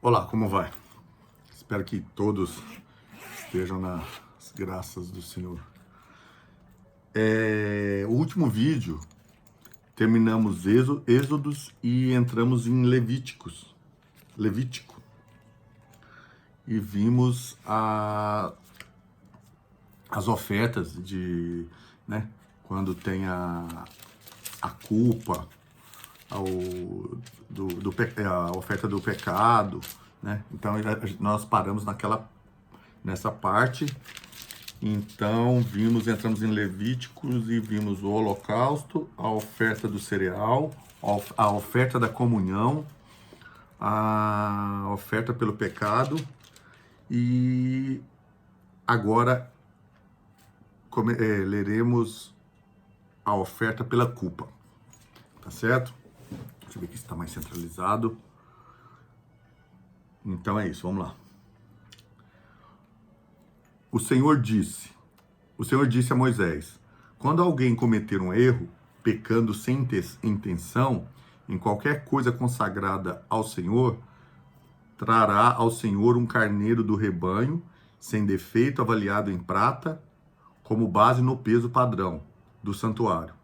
Olá, como vai? Espero que todos estejam nas graças do Senhor. O último vídeo, terminamos Êxodos e entramos em Levítico. E vimos as ofertas né, quando tem a culpa, a oferta do pecado, né? Então nós paramos nessa parte. Então entramos em Levíticos e vimos o holocausto, a oferta do cereal, a oferta da comunhão, a oferta pelo pecado e agora leremos a oferta pela culpa, tá certo? Deixa eu ver aqui se está mais centralizado. Então é isso, vamos lá. O Senhor disse a Moisés: quando alguém cometer um erro, pecando sem intenção, em qualquer coisa consagrada ao Senhor, trará ao Senhor um carneiro do rebanho, sem defeito, avaliado em prata, como base no peso padrão do santuário.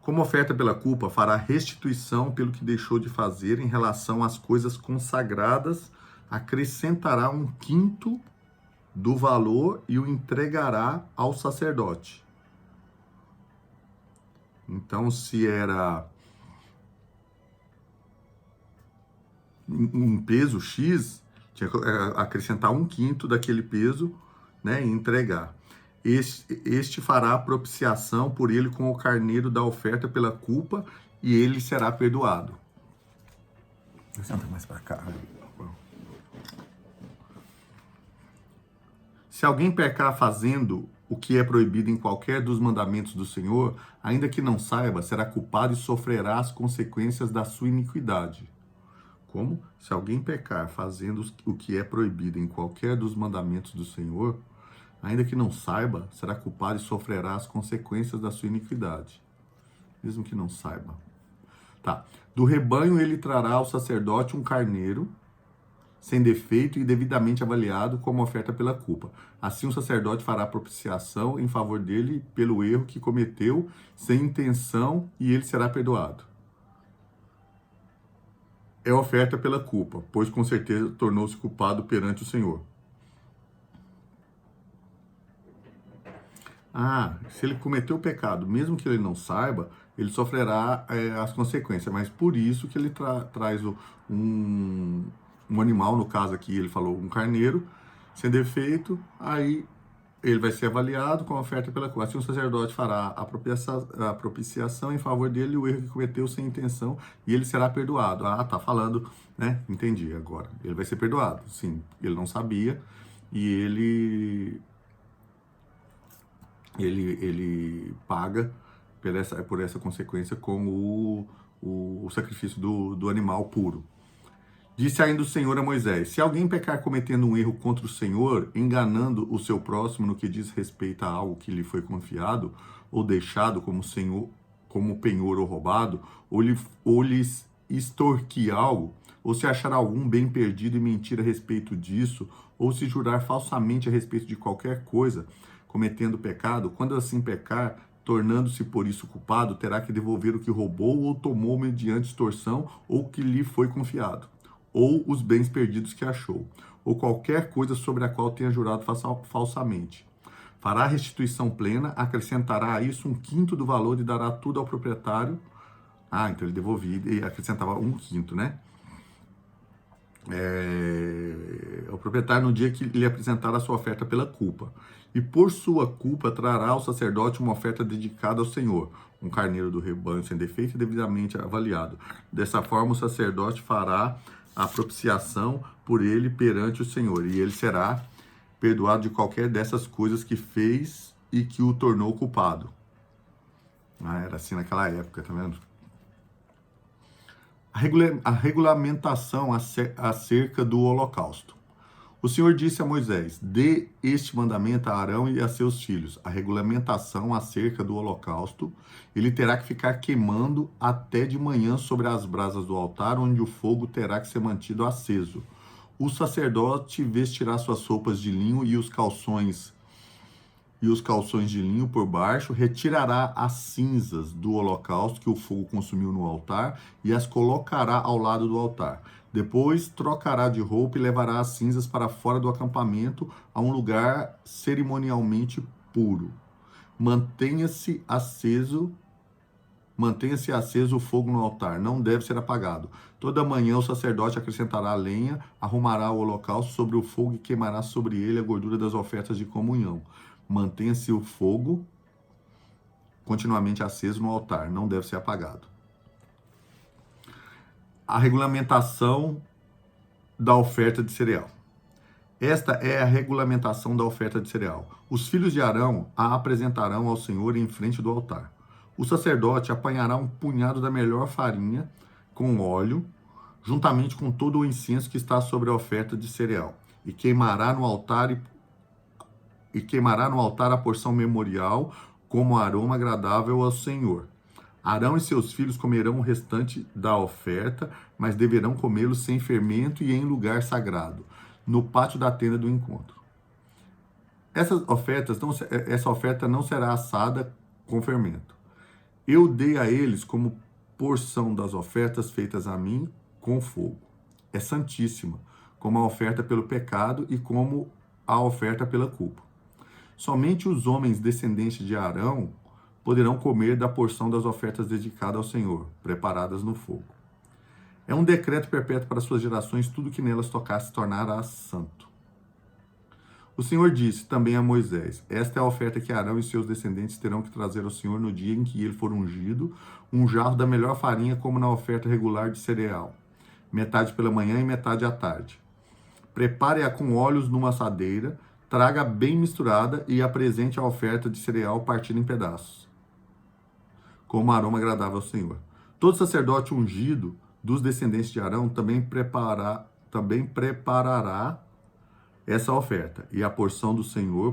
Como oferta pela culpa, fará restituição pelo que deixou de fazer em relação às coisas consagradas, acrescentará um quinto do valor e o entregará ao sacerdote. Então, se era um peso X, tinha que acrescentar um quinto daquele peso, né, e entregar. Este fará a propiciação por ele com o carneiro da oferta pela culpa e ele será perdoado. Senta mais para cá. Se alguém pecar fazendo o que é proibido em qualquer dos mandamentos do Senhor, ainda que não saiba, será culpado e sofrerá as consequências da sua iniquidade. Como? Se alguém pecar fazendo o que é proibido em qualquer dos mandamentos do Senhor, ainda que não saiba, será culpado e sofrerá as consequências da sua iniquidade. Mesmo que não saiba. Tá. Do rebanho ele trará ao sacerdote um carneiro, sem defeito e devidamente avaliado como oferta pela culpa. Assim o sacerdote fará propiciação em favor dele pelo erro que cometeu, sem intenção, e ele será perdoado. É oferta pela culpa, pois com certeza tornou-se culpado perante o Senhor. Se ele cometeu o pecado, mesmo que ele não saiba, ele sofrerá as consequências, mas por isso que ele traz um animal, no caso aqui ele falou um carneiro, sem defeito, aí ele vai ser avaliado com a oferta pela culpa. Assim o sacerdote fará a propiciação em favor dele, o erro que cometeu sem intenção, e ele será perdoado. Tá falando, né? Entendi agora. Ele vai ser perdoado, sim. Ele não sabia, e ele paga por essa consequência com o sacrifício do animal puro. Disse ainda o Senhor a Moisés: se alguém pecar cometendo um erro contra o Senhor, enganando o seu próximo no que diz respeito a algo que lhe foi confiado, ou deixado como penhor ou roubado, ou lhes extorquir algo, ou se achar algum bem perdido e mentir a respeito disso, ou se jurar falsamente a respeito de qualquer coisa, cometendo pecado, quando assim pecar, tornando-se por isso culpado, terá que devolver o que roubou ou tomou mediante extorsão ou que lhe foi confiado, ou os bens perdidos que achou, ou qualquer coisa sobre a qual tenha jurado falsamente. Fará restituição plena, acrescentará a isso um quinto do valor e dará tudo ao proprietário. Então ele devolvia e acrescentava um quinto, né? O proprietário no dia que lhe apresentar a sua oferta pela culpa. E por sua culpa trará ao sacerdote uma oferta dedicada ao Senhor, um carneiro do rebanho sem defeito e devidamente avaliado. Dessa forma o sacerdote fará a propiciação por ele perante o Senhor, e ele será perdoado de qualquer dessas coisas que fez e que o tornou culpado. Era assim naquela época, tá vendo? A regulamentação acerca do holocausto. O Senhor disse a Moisés: dê este mandamento a Arão e a seus filhos, a regulamentação acerca do holocausto. Ele terá que ficar queimando até de manhã sobre as brasas do altar, onde o fogo terá que ser mantido aceso. o sacerdote vestirá suas roupas de linho e os calções de linho por baixo, retirará as cinzas do holocausto que o fogo consumiu no altar e as colocará ao lado do altar. Depois trocará de roupa e levará as cinzas para fora do acampamento a um lugar cerimonialmente puro. Mantenha-se aceso o fogo no altar, não deve ser apagado. Toda manhã o sacerdote acrescentará lenha, arrumará o holocausto sobre o fogo e queimará sobre ele a gordura das ofertas de comunhão. Mantenha-se o fogo continuamente aceso no altar, não deve ser apagado. A regulamentação da oferta de cereal. Esta é a regulamentação da oferta de cereal. Os filhos de Arão a apresentarão ao Senhor em frente do altar. O sacerdote apanhará um punhado da melhor farinha com óleo, juntamente com todo o incenso que está sobre a oferta de cereal, e queimará no altar a porção memorial como aroma agradável ao Senhor. Arão e seus filhos comerão o restante da oferta, mas deverão comê-lo sem fermento e em lugar sagrado, no pátio da tenda do encontro. Essa oferta não será assada com fermento. Eu dei a eles como porção das ofertas feitas a mim com fogo. É santíssima, como a oferta pelo pecado e como a oferta pela culpa. Somente os homens descendentes de Arão poderão comer da porção das ofertas dedicadas ao Senhor, preparadas no fogo. É um decreto perpétuo para suas gerações, tudo que nelas tocar se tornará santo. O Senhor disse também a Moisés: esta é a oferta que Arão e seus descendentes terão que trazer ao Senhor no dia em que ele for ungido, um jarro da melhor farinha, como na oferta regular de cereal, metade pela manhã e metade à tarde. Prepare-a com óleos numa assadeira, traga bem misturada e apresente a oferta de cereal partida em pedaços, como aroma agradável ao Senhor. Todo sacerdote ungido dos descendentes de Arão também preparará essa oferta, e a porção do Senhor,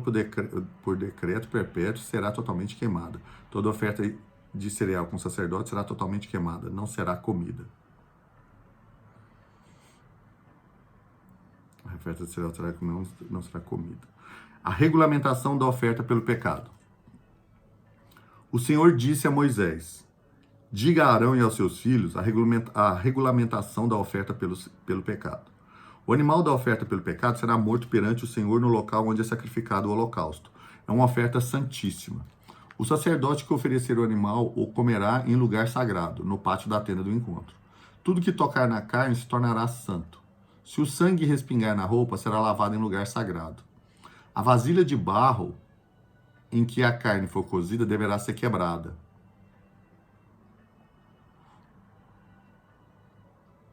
por decreto perpétuo, será totalmente queimada. Toda oferta de cereal com sacerdote será totalmente queimada, não será comida. A oferta de cereal não será comida. A regulamentação da oferta pelo pecado. O Senhor disse a Moisés: diga a Arão e aos seus filhos a regulamentação da oferta pelo pecado. O animal da oferta pelo pecado será morto perante o Senhor no local onde é sacrificado o holocausto. É uma oferta santíssima. O sacerdote que oferecer o animal o comerá em lugar sagrado, no pátio da tenda do encontro. Tudo que tocar na carne se tornará santo. Se o sangue respingar na roupa, será lavado em lugar sagrado. A vasilha de barro em que a carne for cozida deverá ser quebrada.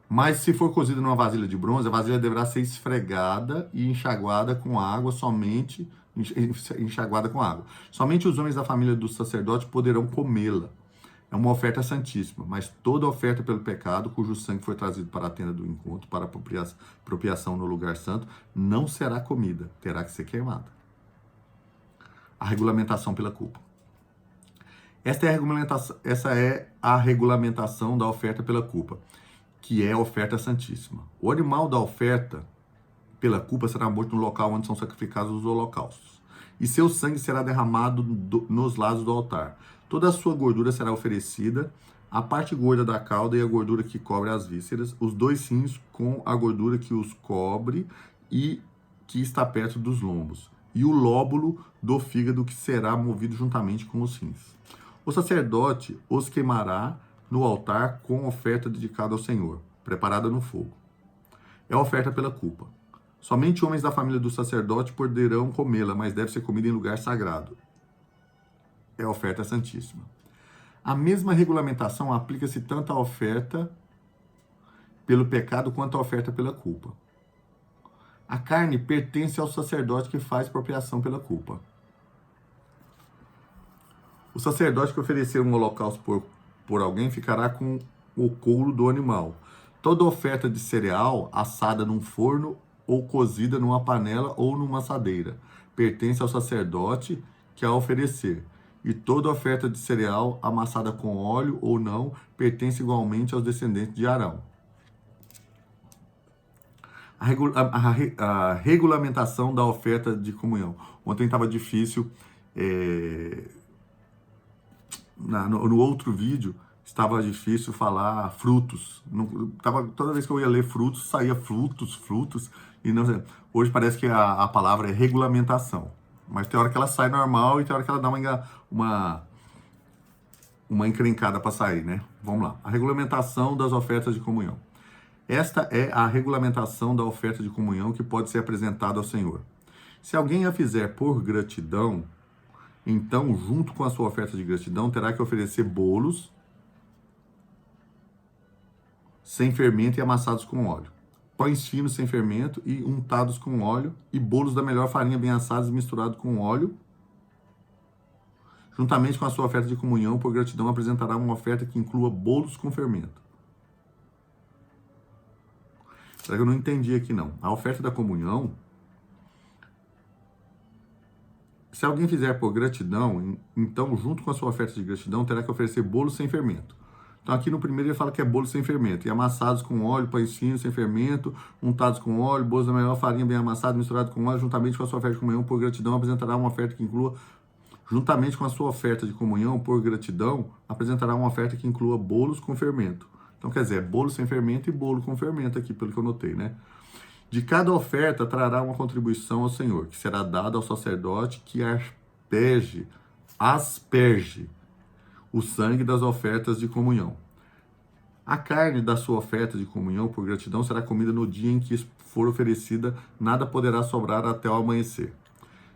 Mas se for cozida numa vasilha de bronze, a vasilha deverá ser esfregada e enxaguada com água somente. Somente os homens da família do sacerdote poderão comê-la. É uma oferta santíssima, mas toda oferta pelo pecado, cujo sangue foi trazido para a tenda do encontro, para apropriação no lugar santo, não será comida, terá que ser queimada. A regulamentação pela culpa. Essa é a regulamentação da oferta pela culpa, que é a oferta santíssima. O animal da oferta pela culpa será morto no local onde são sacrificados os holocaustos, e seu sangue será derramado nos lados do altar. Toda a sua gordura será oferecida, a parte gorda da cauda e a gordura que cobre as vísceras, os dois rins com a gordura que os cobre e que está perto dos lombos, e o lóbulo do fígado que será movido juntamente com os rins. O sacerdote os queimará no altar com oferta dedicada ao Senhor, preparada no fogo. É a oferta pela culpa. Somente homens da família do sacerdote poderão comê-la, mas deve ser comida em lugar sagrado. É a oferta santíssima. A mesma regulamentação aplica-se tanto à oferta pelo pecado quanto à oferta pela culpa. A carne pertence ao sacerdote que faz expiação pela culpa. O sacerdote que oferecer um holocausto por alguém ficará com o couro do animal. Toda oferta de cereal assada num forno ou cozida numa panela ou numa assadeira pertence ao sacerdote que a oferecer. E toda oferta de cereal amassada com óleo ou não pertence igualmente aos descendentes de Arão. A regulamentação da oferta de comunhão. Ontem estava difícil, no outro vídeo, estava difícil falar frutos. Toda vez que eu ia ler frutos, saía frutos, e não sei. Hoje parece que a palavra é regulamentação. Mas tem hora que ela sai normal e tem hora que ela dá uma encrencada para sair, né? Vamos lá. A regulamentação das ofertas de comunhão. Esta é a regulamentação da oferta de comunhão que pode ser apresentada ao Senhor. Se alguém a fizer por gratidão, então, junto com a sua oferta de gratidão, terá que oferecer bolos sem fermento e amassados com óleo, pães finos sem fermento e untados com óleo, e bolos da melhor farinha bem assados e misturados com óleo. Juntamente com a sua oferta de comunhão, por gratidão, apresentará uma oferta que inclua bolos com fermento. Será que eu não entendi aqui, não? A oferta da comunhão, se alguém fizer por gratidão, então, junto com a sua oferta de gratidão, terá que oferecer bolos sem fermento. Então, aqui no primeiro ele fala que é bolo sem fermento, e amassados com óleo, pães finos sem fermento, untados com óleo, bolos da melhor farinha bem amassada, misturado com óleo, juntamente com a sua oferta de comunhão, por gratidão, apresentará uma oferta que inclua, juntamente com a sua oferta de comunhão, por gratidão, apresentará uma oferta que inclua bolos com fermento. Então, quer dizer, bolo sem fermento e bolo com fermento aqui, pelo que eu notei, né? De cada oferta trará uma contribuição ao Senhor, que será dada ao sacerdote que asperge o sangue das ofertas de comunhão. A carne da sua oferta de comunhão por gratidão será comida no dia em que for oferecida, nada poderá sobrar até o amanhecer.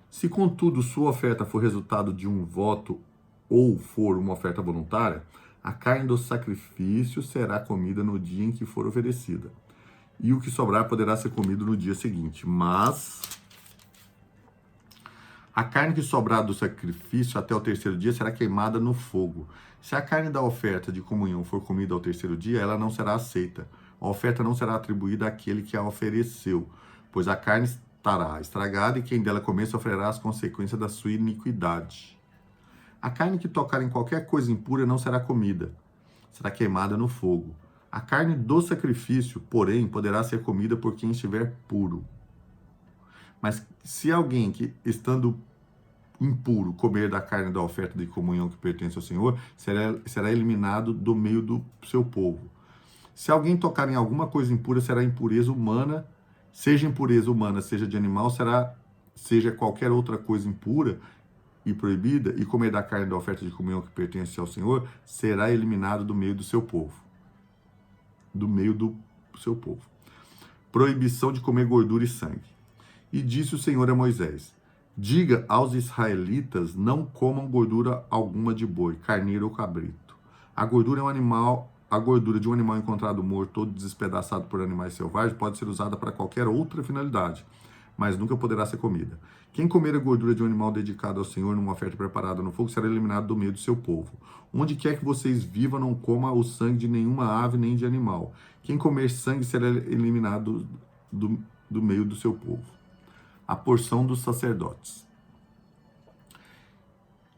Se, contudo, sua oferta for resultado de um voto ou for uma oferta voluntária, a carne do sacrifício será comida no dia em que for oferecida, e o que sobrar poderá ser comido no dia seguinte. Mas a carne que sobrar do sacrifício até o terceiro dia será queimada no fogo. Se a carne da oferta de comunhão for comida ao terceiro dia, ela não será aceita. A oferta não será atribuída àquele que a ofereceu, pois a carne estará estragada e quem dela comer sofrerá as consequências da sua iniquidade. A carne que tocar em qualquer coisa impura não será comida, será queimada no fogo. A carne do sacrifício, porém, poderá ser comida por quem estiver puro. Mas se alguém que, estando impuro, comer da carne da oferta de comunhão que pertence ao Senhor, será eliminado do meio do seu povo. Se alguém tocar em alguma coisa impura, será impureza humana, seja de animal, seja qualquer outra coisa impura e proibida, e comer da carne da oferta de comunhão que pertence ao Senhor, será eliminado do meio do seu povo. Proibição de comer gordura e sangue. E disse o Senhor a Moisés: diga aos israelitas, não comam gordura alguma de boi, carneiro ou cabrito. A gordura de um animal encontrado morto ou despedaçado por animais selvagens pode ser usada para qualquer outra finalidade, mas nunca poderá ser comida. Quem comer a gordura de um animal dedicado ao Senhor numa oferta preparada no fogo será eliminado do meio do seu povo. Onde quer que vocês vivam, não coma o sangue de nenhuma ave nem de animal. Quem comer sangue será eliminado do meio do seu povo. A porção dos sacerdotes.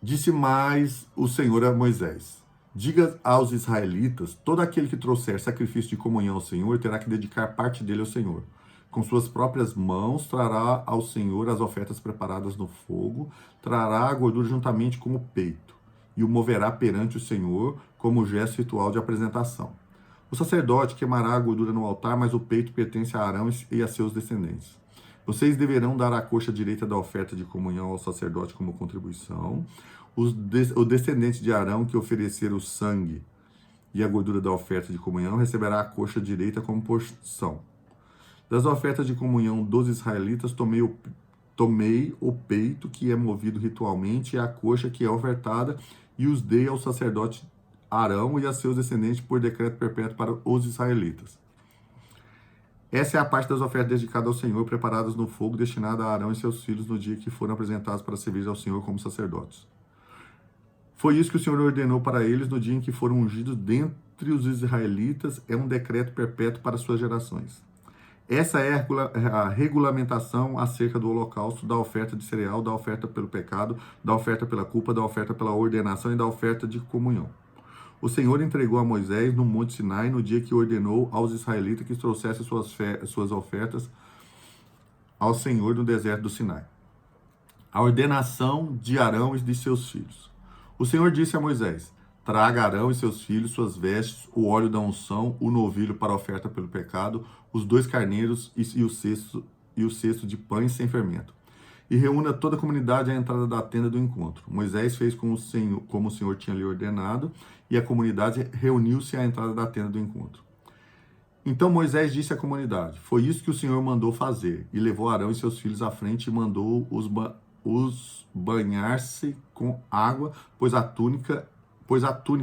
Disse mais o Senhor a Moisés: diga aos israelitas, todo aquele que trouxer sacrifício de comunhão ao Senhor terá que dedicar parte dele ao Senhor. Com suas próprias mãos trará ao Senhor as ofertas preparadas no fogo, trará a gordura juntamente com o peito, e o moverá perante o Senhor como gesto ritual de apresentação. O sacerdote queimará a gordura no altar, mas o peito pertence a Arão e a seus descendentes. Vocês deverão dar a coxa direita da oferta de comunhão ao sacerdote como contribuição. O descendente de Arão que oferecer o sangue e a gordura da oferta de comunhão receberá a coxa direita como porção. Das ofertas de comunhão dos israelitas, tomei o peito que é movido ritualmente e a coxa que é ofertada e os dei ao sacerdote Arão e a seus descendentes por decreto perpétuo para os israelitas. Essa é a parte das ofertas dedicadas ao Senhor, preparadas no fogo, destinada a Arão e seus filhos no dia que foram apresentados para servir ao Senhor como sacerdotes. Foi isso que o Senhor ordenou para eles no dia em que foram ungidos dentre os israelitas, é um decreto perpétuo para suas gerações. Essa é a regulamentação acerca do holocausto, da oferta de cereal, da oferta pelo pecado, da oferta pela culpa, da oferta pela ordenação e da oferta de comunhão. O Senhor entregou a Moisés no Monte Sinai no dia que ordenou aos israelitas que trouxessem suas ofertas ao Senhor no deserto do Sinai. A ordenação de Arão e de seus filhos. O Senhor disse a Moisés: traga Arão e seus filhos, suas vestes, o óleo da unção, o novilho para a oferta pelo pecado, os 2 carneiros e o cesto de pães sem fermento. E reúna toda a comunidade à entrada da tenda do encontro. Moisés fez como o Senhor tinha lhe ordenado, e a comunidade reuniu-se à entrada da tenda do encontro. Então Moisés disse à comunidade: foi isso que o Senhor mandou fazer. E levou Arão e seus filhos à frente e mandou os banhar-se com água, pôs a túnica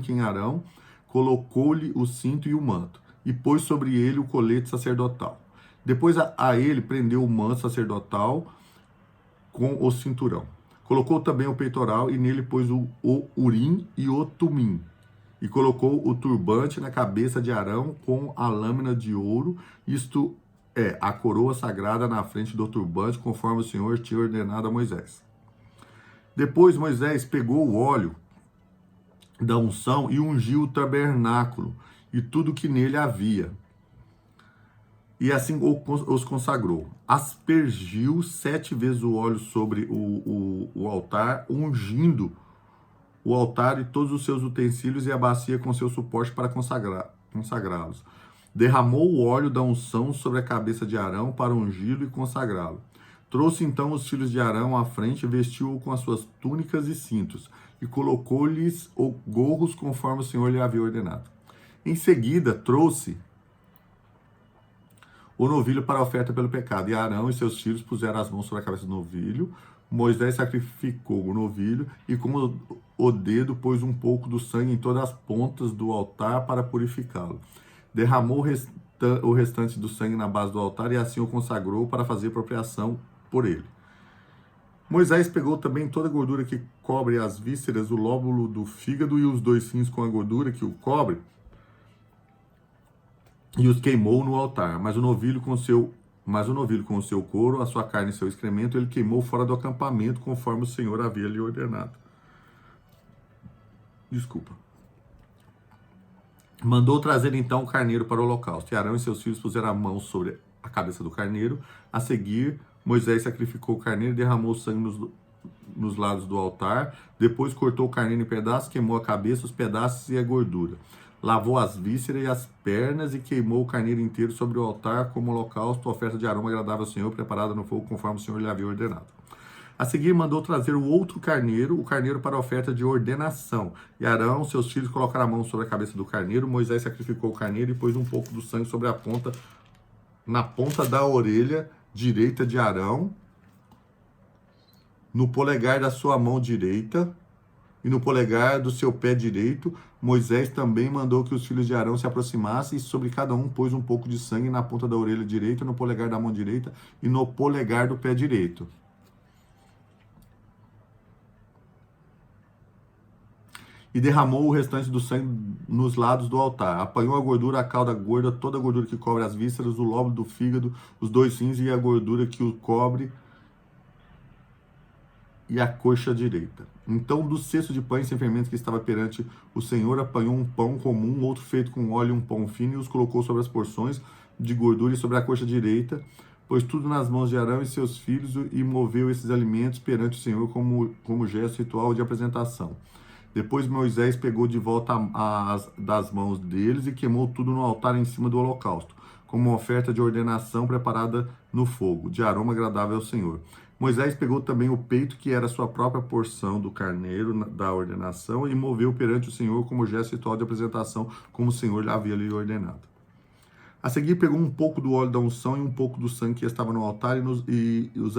em Arão, colocou-lhe o cinto e o manto, e pôs sobre ele o colete sacerdotal. Depois a ele prendeu o manto sacerdotal com o cinturão. Colocou também o peitoral e nele pôs o urim e o tumim. E colocou o turbante na cabeça de Arão com a lâmina de ouro, isto é, a coroa sagrada na frente do turbante, conforme o Senhor tinha ordenado a Moisés. Depois Moisés pegou o óleo da unção e ungiu o tabernáculo e tudo que nele havia. E assim os consagrou. Aspergiu 7 vezes o óleo sobre o altar, ungindo o altar e todos os seus utensílios e a bacia com seu suporte para consagrá-los. Derramou o óleo da unção sobre a cabeça de Arão para ungí-lo e consagrá-lo. Trouxe então os filhos de Arão à frente, vestiu-o com as suas túnicas e cintos, e colocou-lhes gorros conforme o Senhor lhe havia ordenado. Em seguida, trouxe o novilho para a oferta pelo pecado, e Arão e seus filhos puseram as mãos sobre a cabeça do novilho. Moisés sacrificou o novilho e com o dedo pôs um pouco do sangue em todas as pontas do altar para purificá-lo. Derramou o restante do sangue na base do altar e assim o consagrou para fazer apropriação por ele. Moisés pegou também toda a gordura que cobre as vísceras, o lóbulo do fígado e os 2 rins com a gordura que o cobre e os queimou no altar. Mas o novilho com o seu couro, a sua carne e seu excremento, ele queimou fora do acampamento, conforme o Senhor havia lhe ordenado. Mandou trazer então o carneiro para o holocausto. E Arão e seus filhos puseram a mão sobre a cabeça do carneiro. A seguir, Moisés sacrificou o carneiro e derramou o sangue nos lados do altar. Depois cortou o carneiro em pedaços, queimou a cabeça, os pedaços e a gordura. Lavou as vísceras e as pernas e queimou o carneiro inteiro sobre o altar como holocausto, oferta de aroma agradável ao Senhor, preparada no fogo conforme o Senhor lhe havia ordenado. A seguir mandou trazer o outro carneiro, o carneiro para a oferta de ordenação. E Arão, seus filhos, colocaram a mão sobre a cabeça do carneiro. Moisés sacrificou o carneiro e pôs um pouco do sangue sobre na ponta da orelha direita de Arão, no polegar da sua mão direita e no polegar do seu pé direito. Moisés também mandou que os filhos de Arão se aproximassem e sobre cada um pôs um pouco de sangue na ponta da orelha direita, no polegar da mão direita e no polegar do pé direito. E derramou o restante do sangue nos lados do altar. Apanhou a gordura, a cauda gorda, toda a gordura que cobre as vísceras, o lóbulo do fígado, os 2 rins e a gordura que o cobre e a coxa direita. Então, do cesto de pães sem fermento que estava perante o Senhor, apanhou um pão comum, outro feito com óleo e um pão fino, e os colocou sobre as porções de gordura e sobre a coxa direita, pôs tudo nas mãos de Arão e seus filhos e moveu esses alimentos perante o Senhor como gesto ritual de apresentação. Depois Moisés pegou de volta das mãos deles e queimou tudo no altar em cima do holocausto, como uma oferta de ordenação preparada no fogo, de aroma agradável ao Senhor. Moisés pegou também o peito, que era a sua própria porção do carneiro da ordenação, e moveu perante o Senhor como gesto ritual de apresentação, como o Senhor havia lhe ordenado. A seguir pegou um pouco do óleo da unção e um pouco do sangue que estava no altar e os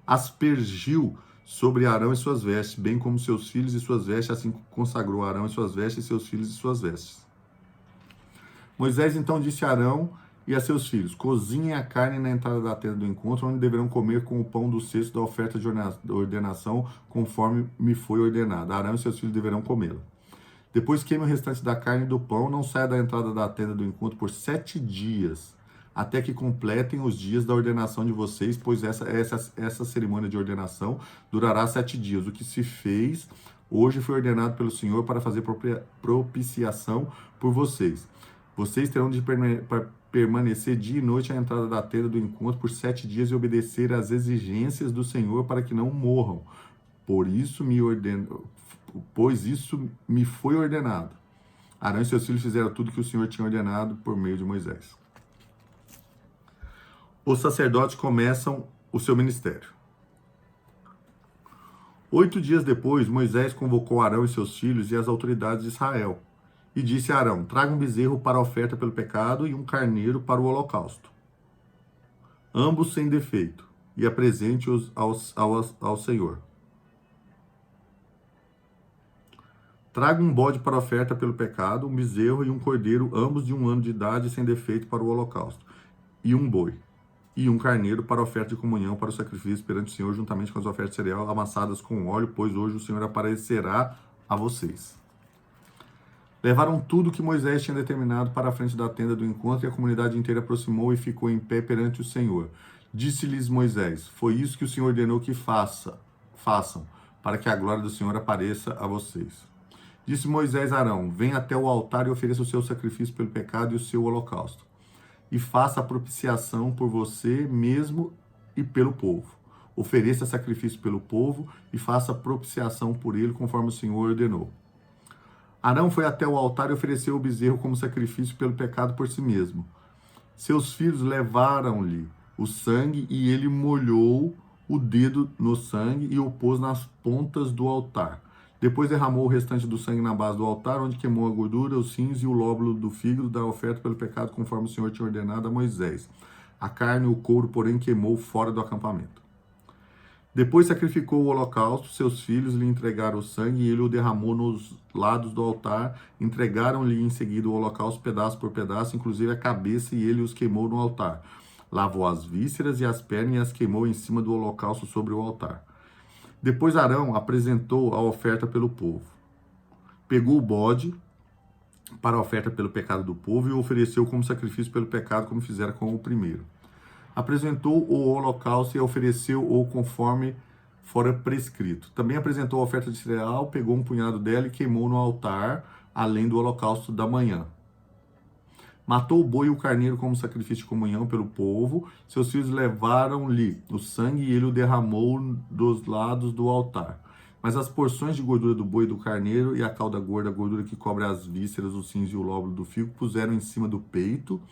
aspergiu sobre Arão e suas vestes, bem como seus filhos e suas vestes, assim consagrou Arão e suas vestes, e seus filhos e suas vestes. Moisés então disse a Arão e a seus filhos: cozinhem a carne na entrada da tenda do encontro, onde deverão comer com o pão do cesto da oferta de ordenação, conforme me foi ordenado. Arão e seus filhos deverão comê-la. Depois queime o restante da carne e do pão, não saia da entrada da tenda do encontro por 7 dias, até que completem os dias da ordenação de vocês, pois essa cerimônia de ordenação durará 7 dias. O que se fez Hoje foi ordenado pelo Senhor para fazer propiciação por vocês. Vocês terão de permanecer dia e noite à entrada da tenda do encontro por 7 dias e obedecer às exigências do Senhor para que não morram. Pois isso me foi ordenado. Arão e seus filhos fizeram tudo que o Senhor tinha ordenado por meio de Moisés. Os sacerdotes começam o seu ministério. 8 dias depois, Moisés convocou Arão e seus filhos e as autoridades de Israel. E disse a Arão: traga um bezerro para a oferta pelo pecado e um carneiro para o holocausto, ambos sem defeito, e apresente-os ao Senhor. Traga um bode para a oferta pelo pecado, um bezerro e um cordeiro, ambos de 1 ano de idade, sem defeito, para o holocausto, e um boi, e um carneiro para a oferta de comunhão, para o sacrifício perante o Senhor, juntamente com as ofertas de cereal amassadas com óleo, pois hoje o Senhor aparecerá a vocês. Levaram tudo que Moisés tinha determinado para a frente da tenda do encontro, e a comunidade inteira aproximou e ficou em pé perante o Senhor. Disse-lhes Moisés: foi isso que o Senhor ordenou que façam, para que a glória do Senhor apareça a vocês. Disse Moisés a Arão: venha até o altar e ofereça o seu sacrifício pelo pecado e o seu holocausto. E faça a propiciação por você mesmo e pelo povo. Ofereça sacrifício pelo povo e faça a propiciação por ele, conforme o Senhor ordenou. Arão foi até o altar e ofereceu o bezerro como sacrifício pelo pecado por si mesmo. Seus filhos levaram-lhe o sangue e ele molhou o dedo no sangue e o pôs nas pontas do altar. Depois derramou o restante do sangue na base do altar, onde queimou a gordura, os rins e o lóbulo do fígado da oferta pelo pecado, conforme o Senhor tinha ordenado a Moisés. A carne e o couro, porém, queimou fora do acampamento. Depois sacrificou o holocausto, seus filhos lhe entregaram o sangue e ele o derramou nos lados do altar. Entregaram-lhe em seguida o holocausto pedaço por pedaço, inclusive a cabeça, e ele os queimou no altar. Lavou as vísceras e as pernas e as queimou em cima do holocausto sobre o altar. Depois Arão apresentou a oferta pelo povo. Pegou o bode para a oferta pelo pecado do povo e o ofereceu como sacrifício pelo pecado, como fizera com o primeiro. Apresentou o holocausto e ofereceu-o conforme fora prescrito. Também apresentou a oferta de cereal, pegou um punhado dela e queimou no altar, além do holocausto da manhã. Matou o boi e o carneiro como sacrifício de comunhão pelo povo. Seus filhos levaram-lhe o sangue e ele o derramou dos lados do altar. Mas as porções de gordura do boi e do carneiro e a cauda gorda, a gordura que cobre as vísceras, os rins e o lóbulo do figo, puseram em cima do peito,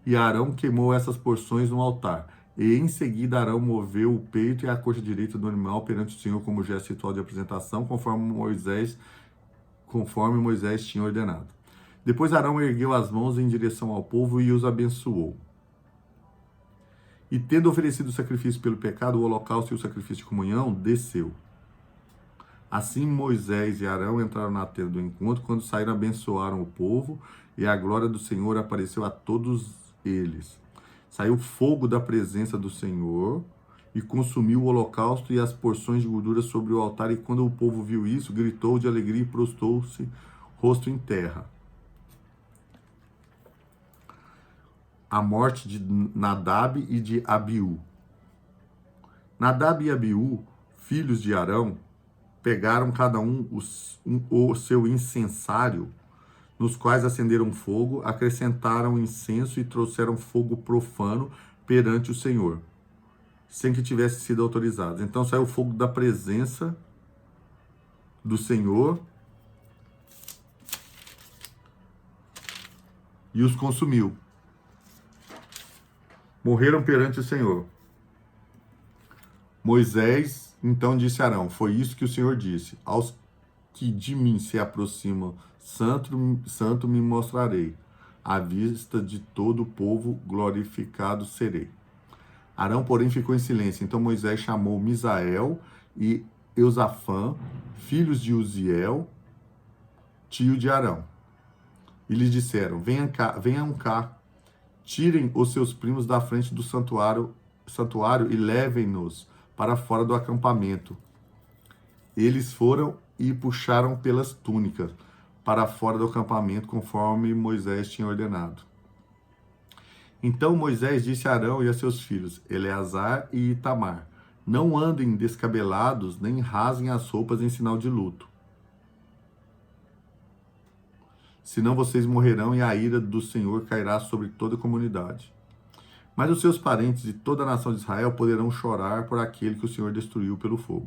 e Arão queimou essas porções no altar. E em seguida Arão moveu o peito e a coxa direita do animal perante o Senhor como gesto ritual de apresentação, conforme Moisés tinha ordenado. Depois Arão ergueu as mãos em direção ao povo e os abençoou. E tendo oferecido o sacrifício pelo pecado, o holocausto e o sacrifício de comunhão, desceu. Assim Moisés e Arão entraram na tenda do encontro. Quando saíram, abençoaram o povo, e a glória do Senhor apareceu a todos eles. Saiu fogo da presença do Senhor e consumiu o holocausto e as porções de gordura sobre o altar. E quando o povo viu isso, gritou de alegria e prostrou-se rosto em terra. A morte de Nadab e de Abiú. Nadab e Abiú, filhos de Arão, pegaram cada um o seu incensário, nos quais acenderam fogo, acrescentaram incenso e trouxeram fogo profano perante o Senhor, sem que tivesse sido autorizado. Então saiu o fogo da presença do Senhor e os consumiu. Morreram perante o Senhor. Moisés então disse a Arão: foi isso que o Senhor disse: aos que de mim se aproximam, santo me mostrarei. À vista de todo o povo glorificado serei. Arão, porém, ficou em silêncio. Então Moisés chamou Misael e Eusafã, filhos de Uziel, tio de Arão, e lhes disseram: venham cá. Tirem os seus primos da frente do santuário e levem-nos para fora do acampamento. Eles foram e puxaram pelas túnicas para fora do acampamento, conforme Moisés tinha ordenado. Então Moisés disse a Arão e a seus filhos, Eleazar e Itamar: não andem descabelados, nem rasguem as roupas em sinal de luto. senão vocês morrerão e a ira do Senhor cairá sobre toda a comunidade. Mas os seus parentes de toda a nação de Israel poderão chorar por aquele que o Senhor destruiu pelo fogo.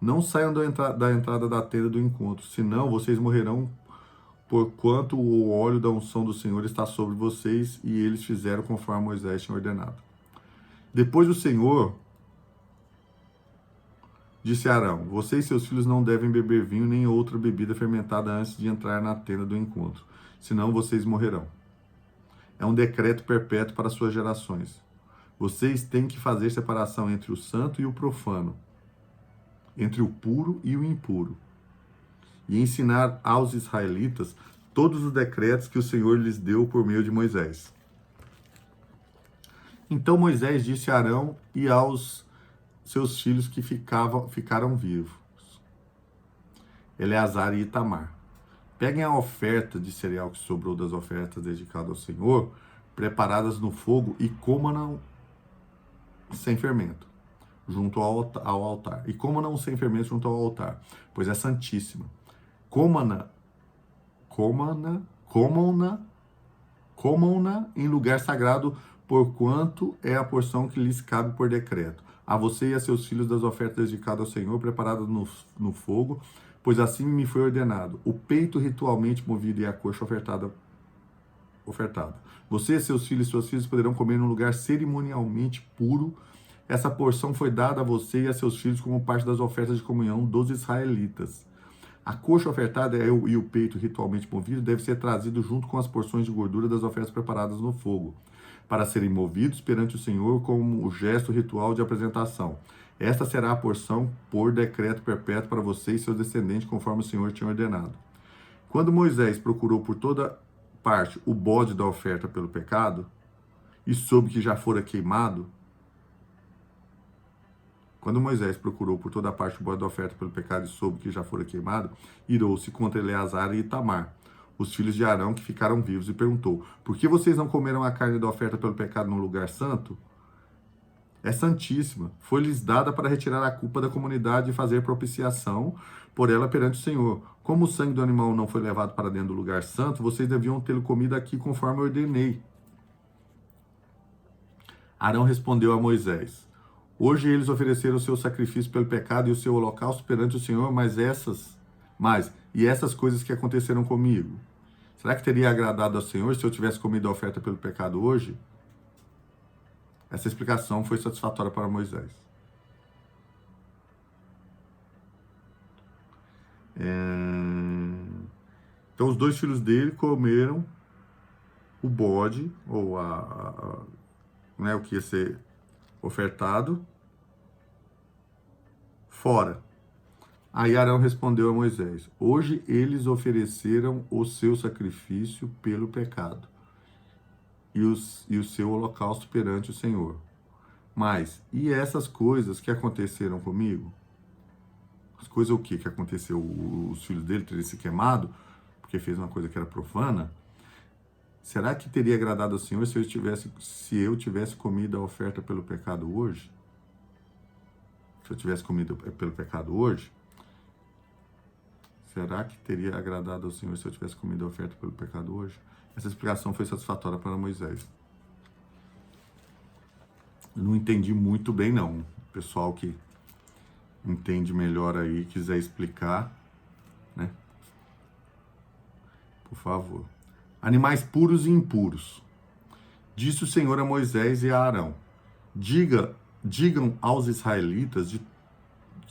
Não saiam da entrada da tenda do encontro, senão vocês morrerão, porquanto o óleo da unção do Senhor está sobre vocês, e eles fizeram conforme Moisés tinha ordenado. Depois o Senhor disse a Arão: você e seus filhos não devem beber vinho nem outra bebida fermentada antes de entrar na tenda do encontro, senão vocês morrerão. É um decreto perpétuo para suas gerações. Vocês têm que fazer separação entre o santo e o profano, entre o puro e o impuro, e ensinar aos israelitas todos os decretos que o Senhor lhes deu por meio de Moisés. Então Moisés disse a Arão e aos seus filhos que ficaram vivos, Eleazar e Itamar: peguem a oferta de cereal que sobrou das ofertas dedicadas ao Senhor, preparadas no fogo, e comam sem fermento, junto ao altar. E comam sem fermento junto ao altar, pois é santíssima. Comam-na em lugar sagrado, porquanto é a porção que lhes cabe por decreto. A você e a seus filhos das ofertas dedicadas ao Senhor, preparadas no fogo, pois assim me foi ordenado: o peito ritualmente movido e a coxa ofertada. Você, seus filhos e suas filhas poderão comer num lugar cerimonialmente puro. Essa porção foi dada a você e a seus filhos como parte das ofertas de comunhão dos israelitas. A coxa ofertada e o peito ritualmente movido devem ser trazidos junto com as porções de gordura das ofertas preparadas no fogo, para serem movidos perante o Senhor como o gesto ritual de apresentação. Esta será a porção por decreto perpétuo para você e seus descendentes, conforme o Senhor tinha ordenado. Quando Moisés procurou por toda parte o bode da oferta pelo pecado, e soube que já fora queimado, irou-se contra Eleazar e Itamar, os filhos de Arão que ficaram vivos, e perguntou: por que vocês não comeram a carne da oferta pelo pecado no lugar santo? É santíssima, foi-lhes dada para retirar a culpa da comunidade e fazer propiciação por ela perante o Senhor. Como o sangue do animal não foi levado para dentro do lugar santo, vocês deviam tê-lo comido aqui conforme eu ordenei. Arão respondeu a Moisés: hoje eles ofereceram o seu sacrifício pelo pecado e o seu holocausto perante o Senhor, e essas coisas que aconteceram comigo, será que teria agradado ao Senhor se eu tivesse comido a oferta pelo pecado hoje? Essa explicação foi satisfatória para Moisés. Então os dois filhos dele comeram o bode, ou o que ia ser ofertado, fora. Aí Arão respondeu a Moisés: hoje eles ofereceram o seu sacrifício pelo pecado e o seu holocausto perante o Senhor. Mas, e essas coisas que aconteceram comigo? As coisas o que aconteceu? Os filhos dele terem se queimado, porque fez uma coisa que era profana? Será que teria agradado ao Senhor se eu tivesse comido a oferta pelo pecado hoje? Se eu tivesse comido pelo pecado hoje? Será que teria agradado ao Senhor se eu tivesse comido a oferta pelo pecado hoje? Essa explicação foi satisfatória para Moisés. Eu não entendi muito bem, não. O pessoal que entende melhor aí, quiser explicar, né? Por favor. Animais puros e impuros. Disse o Senhor a Moisés e a Arão: digam aos israelitas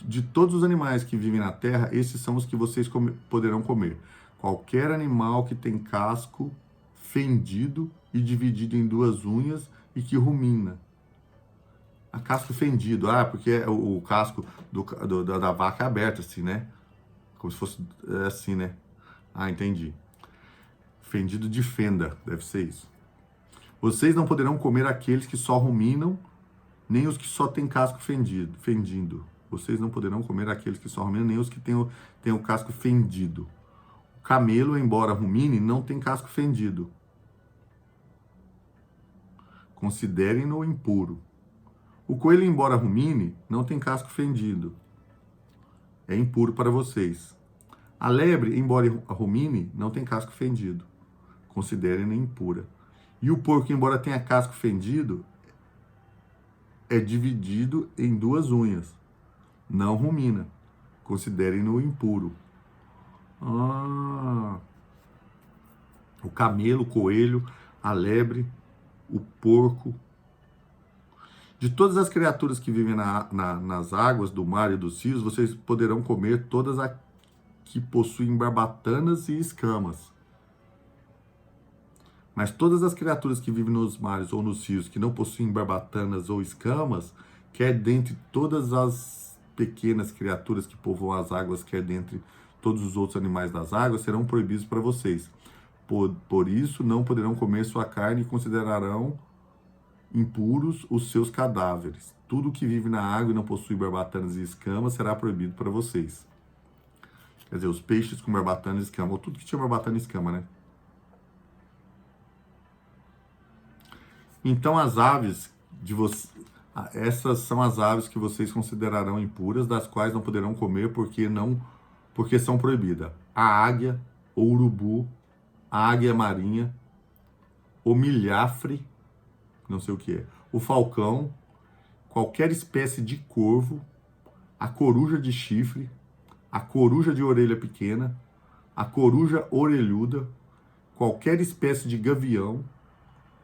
de todos os animais que vivem na terra, esses são os que vocês poderão comer. Qualquer animal que tem casco fendido e dividido em duas unhas e que rumina. A casco fendido, porque o casco da vaca é aberto assim, né? Como se fosse assim, né? Entendi. Fendido de fenda, deve ser isso. Vocês não poderão comer aqueles que só ruminam, nem os que só têm casco fendido. Vocês não poderão comer aqueles que só ruminam, nem os que têm o casco fendido. O camelo, embora rumine, não tem casco fendido. Considerem-no impuro. O coelho, embora rumine, não tem casco fendido. É impuro para vocês. A lebre, embora rumine, não tem casco fendido. Considerem impura. E o porco, embora tenha casco fendido, é dividido em 2 unhas. Não rumina. Considerem-no impuro. O camelo, o coelho, a lebre, o porco. De todas as criaturas que vivem nas águas do mar e dos rios, vocês poderão comer todas as que possuem barbatanas e escamas. Mas todas as criaturas que vivem nos mares ou nos rios que não possuem barbatanas ou escamas, quer dentre todas as pequenas criaturas que povoam as águas, quer dentre todos os outros animais das águas, serão proibidos para vocês. Por isso, não poderão comer sua carne e considerarão impuros os seus cadáveres. Tudo que vive na água e não possui barbatanas e escamas será proibido para vocês. Quer dizer, os peixes com barbatanas e escamas, ou tudo que tinha barbatana e escama, né? Então as aves de vocês, essas são as aves que vocês considerarão impuras, das quais não poderão comer porque são proibidas. A águia, o urubu, a águia marinha, o milhafre, não sei o que é, o falcão, qualquer espécie de corvo, a coruja de chifre, a coruja de orelha pequena, a coruja orelhuda, qualquer espécie de gavião,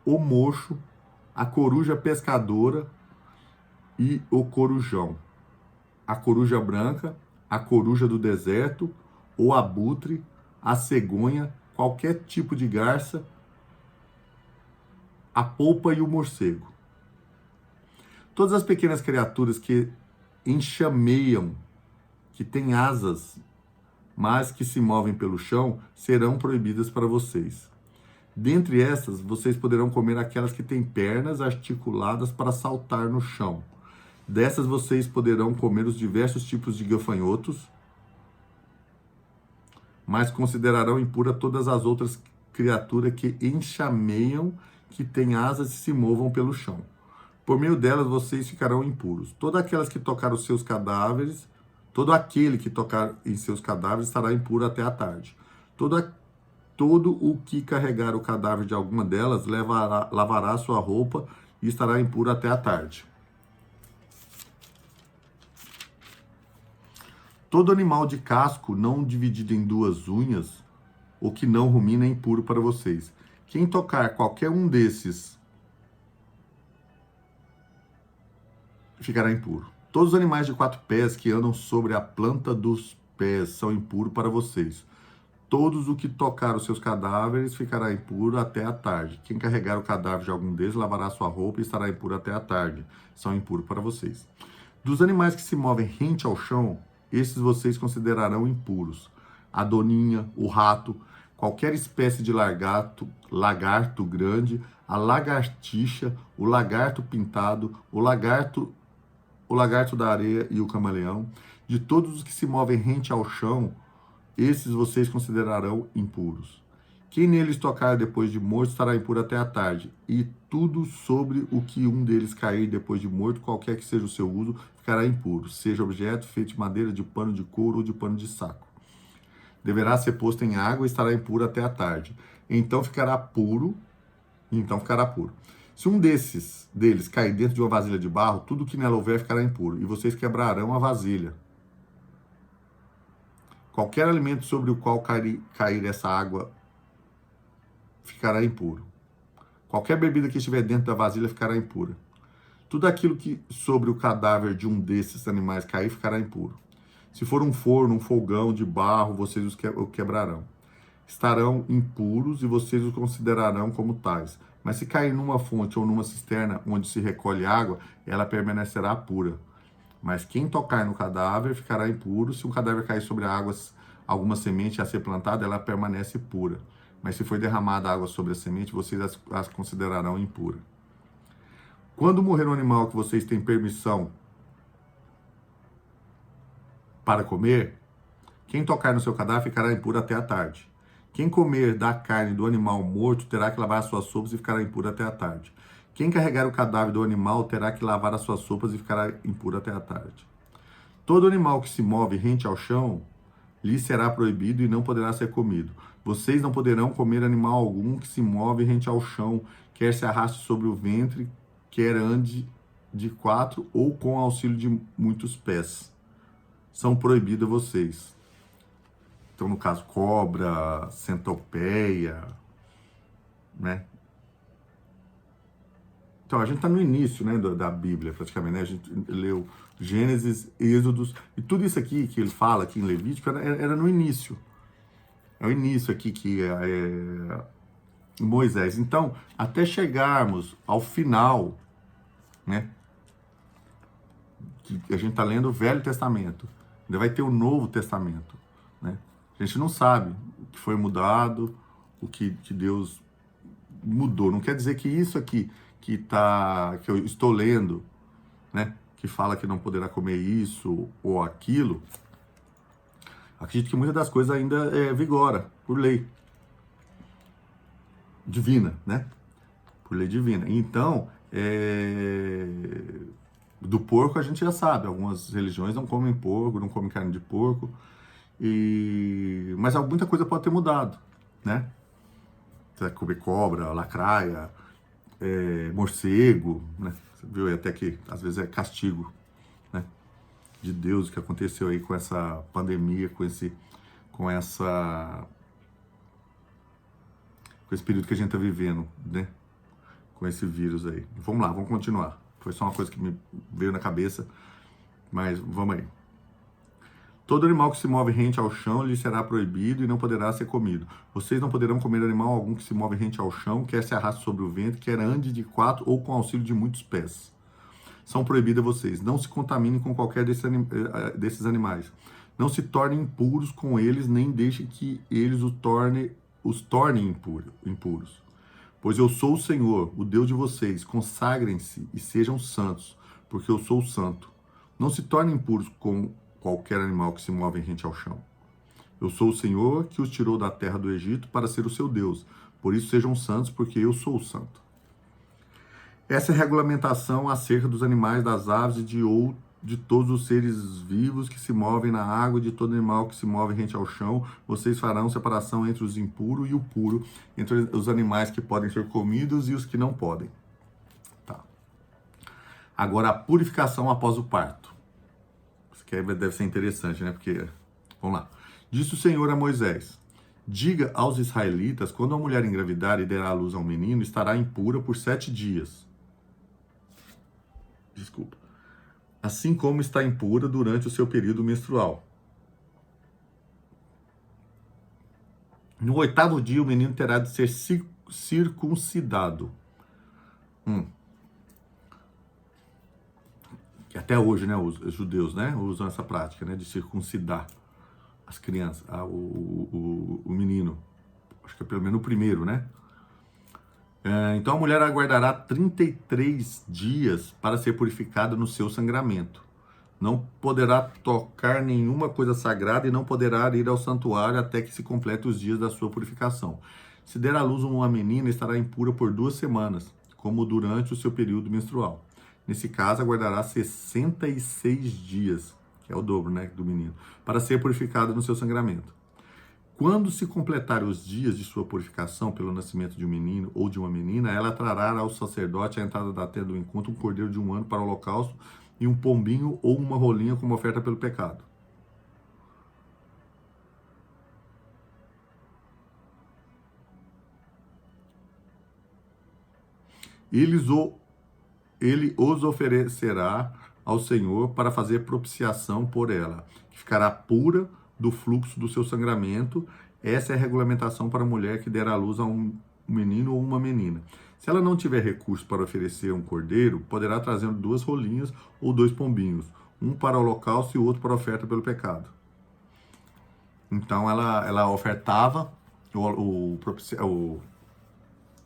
o mocho, a coruja pescadora e o corujão, a coruja branca, a coruja do deserto, o abutre, a cegonha, qualquer tipo de garça, a polpa e o morcego. Todas as pequenas criaturas que enxameiam, que têm asas, mas que se movem pelo chão, serão proibidas para vocês. Dentre essas, vocês poderão comer aquelas que têm pernas articuladas para saltar no chão. Dessas, vocês poderão comer os diversos tipos de gafanhotos, mas considerarão impura todas as outras criaturas que enxameiam, que têm asas e se movam pelo chão. Por meio delas, vocês ficarão impuros. Todas aquelas que tocar os seus cadáveres, todo aquele que tocar em seus cadáveres estará impuro até a tarde. Todo o que carregar o cadáver de alguma delas lavará sua roupa e estará impuro até a tarde. Todo animal de casco não dividido em 2 unhas, ou que não rumina, é impuro para vocês. Quem tocar qualquer um desses ficará impuro. Todos os animais de 4 pés que andam sobre a planta dos pés são impuros para vocês. Todos o que tocar os seus cadáveres ficará impuro até a tarde. Quem carregar o cadáver de algum deles lavará sua roupa e estará impuro até a tarde. São impuros para vocês. Dos animais que se movem rente ao chão, esses vocês considerarão impuros. A doninha, o rato, qualquer espécie de lagarto grande, a lagartixa, o lagarto pintado, o lagarto da areia e o camaleão. De todos os que se movem rente ao chão, esses vocês considerarão impuros. Quem neles tocar depois de morto estará impuro até a tarde. E tudo sobre o que um deles cair depois de morto, qualquer que seja o seu uso, ficará impuro. Seja objeto feito de madeira, de pano de couro ou de pano de saco. Deverá ser posto em água e estará impuro até a tarde. Então ficará puro. Se um deles cair dentro de uma vasilha de barro, tudo que nela houver ficará impuro. E vocês quebrarão a vasilha. Qualquer alimento sobre o qual cair essa água ficará impuro. Qualquer bebida que estiver dentro da vasilha ficará impura. Tudo aquilo que sobre o cadáver de um desses animais cair ficará impuro. Se for um forno, um fogão de barro, vocês o quebrarão. Estarão impuros e vocês os considerarão como tais. Mas se cair numa fonte ou numa cisterna onde se recolhe água, ela permanecerá pura. Mas quem tocar no cadáver ficará impuro. Se um cadáver cair sobre a água, alguma semente a ser plantada, ela permanece pura. Mas se foi derramada água sobre a semente, vocês as considerarão impura. Quando morrer um animal que vocês têm permissão para comer, quem tocar no seu cadáver ficará impuro até a tarde. Quem comer da carne do animal morto terá que lavar as suas sopas e ficará impuro até a tarde. Quem carregar o cadáver do animal terá que lavar as suas sopas e ficará impuro até a tarde. Todo animal que se move rente ao chão lhe será proibido e não poderá ser comido. Vocês não poderão comer animal algum que se move rente ao chão, quer se arraste sobre o ventre, quer ande de quatro ou com auxílio de muitos pés. São proibidos vocês. Então, no caso, cobra, centopeia, né? Então, a gente está no início, né, da Bíblia, praticamente, né? A gente leu Gênesis, Êxodos, e tudo isso aqui que ele fala aqui em Levítico era no início. É o início aqui que é Moisés. Então, até chegarmos ao final, né, que a gente está lendo o Velho Testamento, ainda vai ter o Novo Testamento, né? A gente não sabe o que foi mudado, o que Deus mudou. Não quer dizer que isso aqui que eu estou lendo, né, que fala que não poderá comer isso ou aquilo, acredito que muitas das coisas ainda vigora por lei divina, né? Por lei divina. Então, do porco a gente já sabe, algumas religiões não comem porco, não comem carne de porco, mas muita coisa pode ter mudado, né? Você vai comer cobra, lacraia, morcego, né? Você viu até que às vezes é castigo, né, de Deus que aconteceu aí com essa pandemia, com esse período que a gente está vivendo, né? Com esse vírus aí. Vamos lá, vamos continuar. Foi só uma coisa que me veio na cabeça, mas vamos aí. Todo animal que se move rente ao chão lhe será proibido e não poderá ser comido. Vocês não poderão comer animal algum que se move rente ao chão, quer se arraste sobre o vento, quer ande de quatro ou com auxílio de muitos pés. São proibidos vocês. Não se contaminem com qualquer desses animais. Não se tornem impuros com eles, nem deixem que eles os tornem impuros. Pois eu sou o Senhor, o Deus de vocês. Consagrem-se e sejam santos, porque eu sou o santo. Não se tornem impuros com qualquer animal que se move rente ao chão. Eu sou o Senhor que os tirou da terra do Egito para ser o seu Deus. Por isso sejam santos, porque eu sou o santo. Essa é a regulamentação acerca dos animais, das aves e de todos os seres vivos que se movem na água, de todo animal que se move rente ao chão. Vocês farão separação entre os impuros e o puro, entre os animais que podem ser comidos e os que não podem. Tá. Agora, a purificação após o parto. Isso aqui deve ser interessante, né? Porque, vamos lá. Disse o Senhor a Moisés: diga aos israelitas, quando a mulher engravidar e der à luz a um menino, estará impura por 7 dias. Desculpa. Assim como está impura durante o seu período menstrual. No 8º dia, o menino terá de ser circuncidado. Que até hoje, né, os judeus, né, usam essa prática, né, de circuncidar as crianças, o menino. Acho que é pelo menos o primeiro, né? Então a mulher aguardará 33 dias para ser purificada no seu sangramento. Não poderá tocar nenhuma coisa sagrada e não poderá ir ao santuário até que se complete os dias da sua purificação. Se der à luz uma menina, estará impura por 2 semanas, como durante o seu período menstrual. Nesse caso, aguardará 66 dias, que é o dobro, né, do menino, para ser purificada no seu sangramento. Quando se completar os dias de sua purificação pelo nascimento de um menino ou de uma menina, ela trará ao sacerdote à entrada da tenda do encontro um cordeiro de 1 ano para o holocausto e um pombinho ou uma rolinha como oferta pelo pecado. Ele os oferecerá ao Senhor para fazer propiciação por ela, que ficará pura do fluxo do seu sangramento. Essa é a regulamentação para a mulher que der à luz a um menino ou uma menina. Se ela não tiver recurso para oferecer um cordeiro, poderá trazer 2 rolinhas ou 2 pombinhos, um para o holocausto e o outro para a oferta pelo pecado. Então ela ofertava o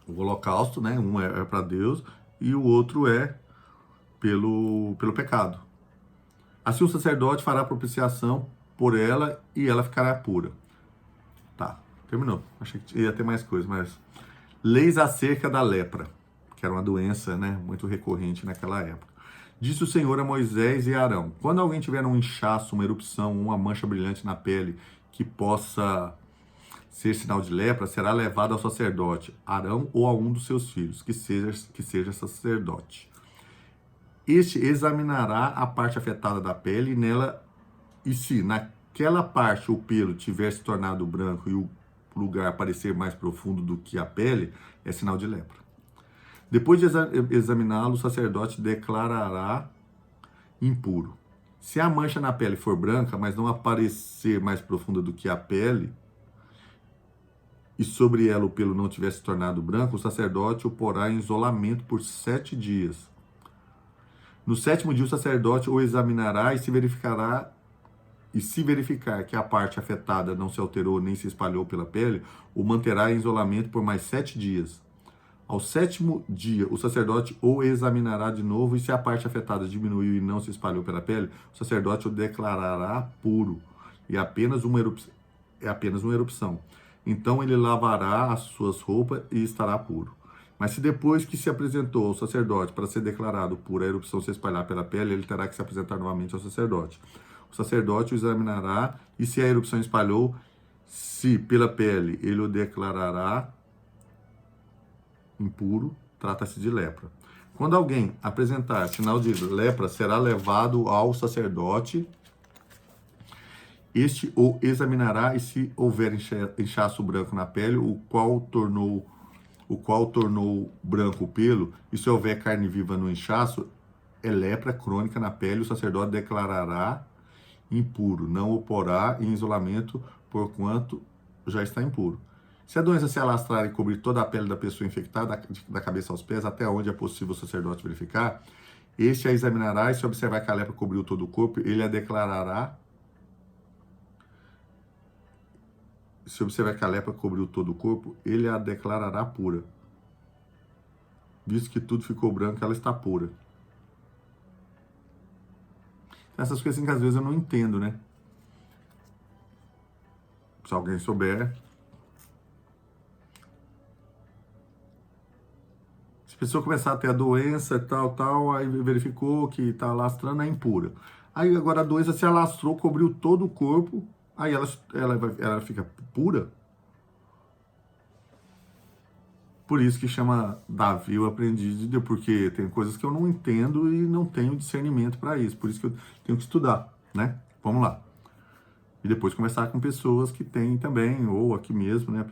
holocausto, né? Um é para Deus e o outro é pelo pecado. Assim o sacerdote fará propiciação por ela e ela ficará pura. Tá, terminou. Achei que ia ter mais coisa, mas... Leis acerca da lepra, que era uma doença, né, muito recorrente naquela época. Disse o Senhor a Moisés e a Arão: quando alguém tiver um inchaço, uma erupção, uma mancha brilhante na pele que possa ser sinal de lepra, será levado ao sacerdote Arão ou a um dos seus filhos, que seja sacerdote. Este examinará a parte afetada da pele e se naquela parte o pelo tiver se tornado branco e o lugar parecer mais profundo do que a pele, é sinal de lepra. Depois de examiná-lo, o sacerdote declarará impuro. Se a mancha na pele for branca, mas não aparecer mais profunda do que a pele, e sobre ela o pelo não tiver se tornado branco, o sacerdote o porá em isolamento por 7 dias. No 7º dia, o sacerdote o examinará e se verificar que a parte afetada não se alterou nem se espalhou pela pele, o manterá em isolamento por mais 7 dias. Ao 7º dia, o sacerdote o examinará de novo, e se a parte afetada diminuiu e não se espalhou pela pele, o sacerdote o declarará puro, e é apenas uma erupção. Então ele lavará as suas roupas e estará puro. Mas se depois que se apresentou ao sacerdote para ser declarado puro, a erupção se espalhar pela pele, ele terá que se apresentar novamente ao sacerdote. O sacerdote o examinará, e se a erupção espalhou, se pela pele ele o declarará impuro, trata-se de lepra. Quando alguém apresentar sinal de lepra, será levado ao sacerdote. Este o examinará, e se houver inchaço branco na pele, o qual tornou branco o pelo, e se houver carne viva no inchaço, é lepra crônica na pele, o sacerdote declarará impuro, não o porá em isolamento, porquanto já está impuro. Se a doença se alastrar e cobrir toda a pele da pessoa infectada, da cabeça aos pés, até onde é possível o sacerdote verificar, este a examinará, e se observar que a lepra cobriu todo o corpo, ele a declarará. Se observar que a lepra cobriu todo o corpo, ele a declarará pura. Visto que tudo ficou branco, ela está pura. Essas coisas assim que às vezes eu não entendo, né? Se alguém souber. Se a pessoa começar a ter a doença, tal, aí verificou que está alastrando, é impura. Aí agora a doença se alastrou, cobriu todo o corpo, aí ela fica pura. Por isso que chama Davi o aprendiz de Deus, porque tem coisas que eu não entendo e não tenho discernimento para isso. Por isso que eu tenho que estudar, né? Vamos lá. E depois conversar com pessoas que têm também, ou aqui mesmo, né,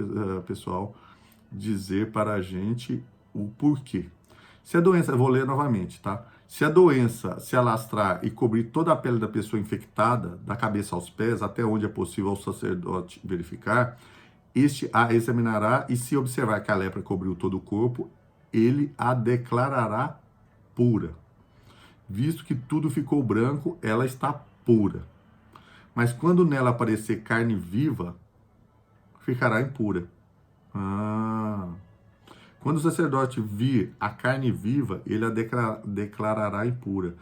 pessoal, dizer para a gente o porquê. Se a doença, eu vou ler novamente, tá? Se a doença se alastrar e cobrir toda a pele da pessoa infectada, da cabeça aos pés, até onde é possível o sacerdote verificar, este a examinará, e se observar que a lepra cobriu todo o corpo, ele a declarará pura. Visto que tudo ficou branco, ela está pura. Mas quando nela aparecer carne viva, ficará impura. Quando o sacerdote vir a carne viva, ele a declarará impura.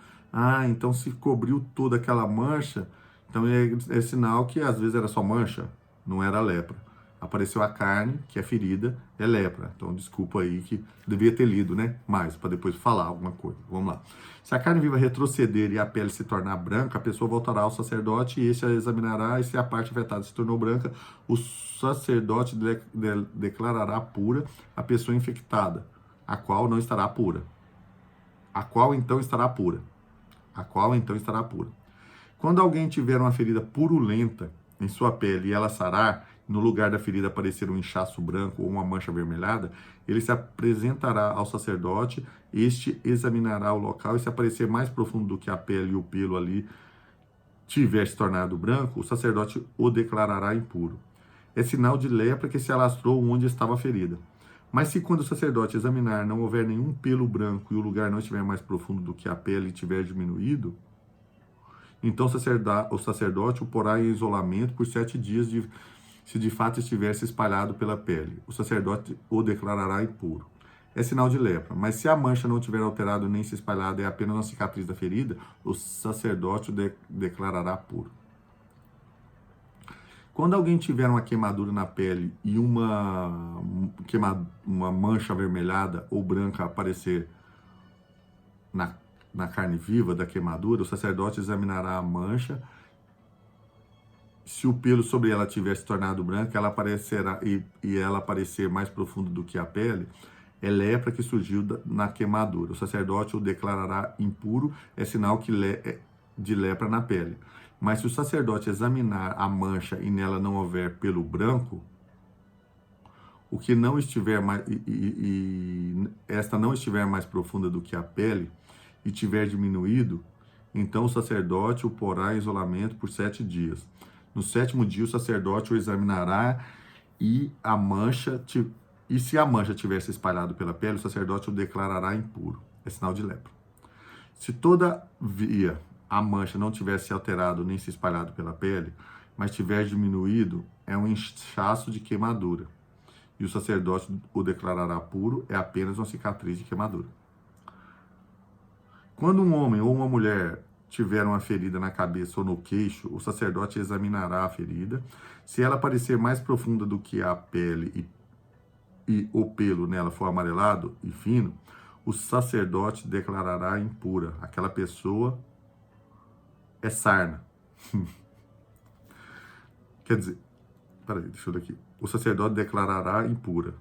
Então se cobriu toda aquela mancha, então é sinal que às vezes era só mancha, não era lepra. Apareceu a carne, que é ferida, é lepra. Então, desculpa aí que devia ter lido, né? Mais, para depois falar alguma coisa. Vamos lá. Se a carne viva retroceder e a pele se tornar branca, a pessoa voltará ao sacerdote, e este a examinará, e se a parte afetada se tornou branca, o sacerdote declarará pura a pessoa infectada, a qual não estará pura. A qual então estará pura. A qual então estará pura. Quando alguém tiver uma ferida purulenta em sua pele e ela sarar, no lugar da ferida aparecer um inchaço branco ou uma mancha avermelhada, ele se apresentará ao sacerdote, este examinará o local, e se aparecer mais profundo do que a pele e o pelo ali tiver se tornado branco, o sacerdote o declarará impuro. É sinal de lepra que se alastrou onde estava a ferida. Mas se quando o sacerdote examinar não houver nenhum pelo branco e o lugar não estiver mais profundo do que a pele e tiver diminuído, então o sacerdote o porá em isolamento por 7 dias, se de fato estivesse espalhado pela pele. O sacerdote o declarará impuro. É sinal de lepra, mas se a mancha não tiver alterado nem se espalhado, é apenas uma cicatriz da ferida, o sacerdote o declarará puro. Quando alguém tiver uma queimadura na pele e uma mancha avermelhada ou branca aparecer na carne viva da queimadura, o sacerdote examinará a mancha se o pelo sobre ela tiver se tornado branco, ela aparecerá e ela aparecer mais profundo do que a pele, é lepra que surgiu na queimadura. O sacerdote o declarará impuro, é sinal de lepra na pele. Mas se o sacerdote examinar a mancha e nela não houver pelo branco, o que não estiver mais esta não estiver mais profunda do que a pele e tiver diminuído, então o sacerdote o porá em isolamento por 7 dias. No 7º dia o sacerdote o examinará e se a mancha tiver se espalhado pela pele, o sacerdote o declarará impuro. É sinal de lepra. Se todavia a mancha não tiver se alterado nem se espalhado pela pele, mas tiver diminuído, é um inchaço de queimadura. E o sacerdote o declarará puro, é apenas uma cicatriz de queimadura. Quando um homem ou uma mulher tiver uma ferida na cabeça ou no queixo, o sacerdote examinará a ferida. Se ela parecer mais profunda do que a pele e o pelo nela for amarelado e fino, o sacerdote declarará impura. Aquela pessoa é sarna. Quer dizer, peraí, deixa eu ver aqui. O sacerdote declarará impura.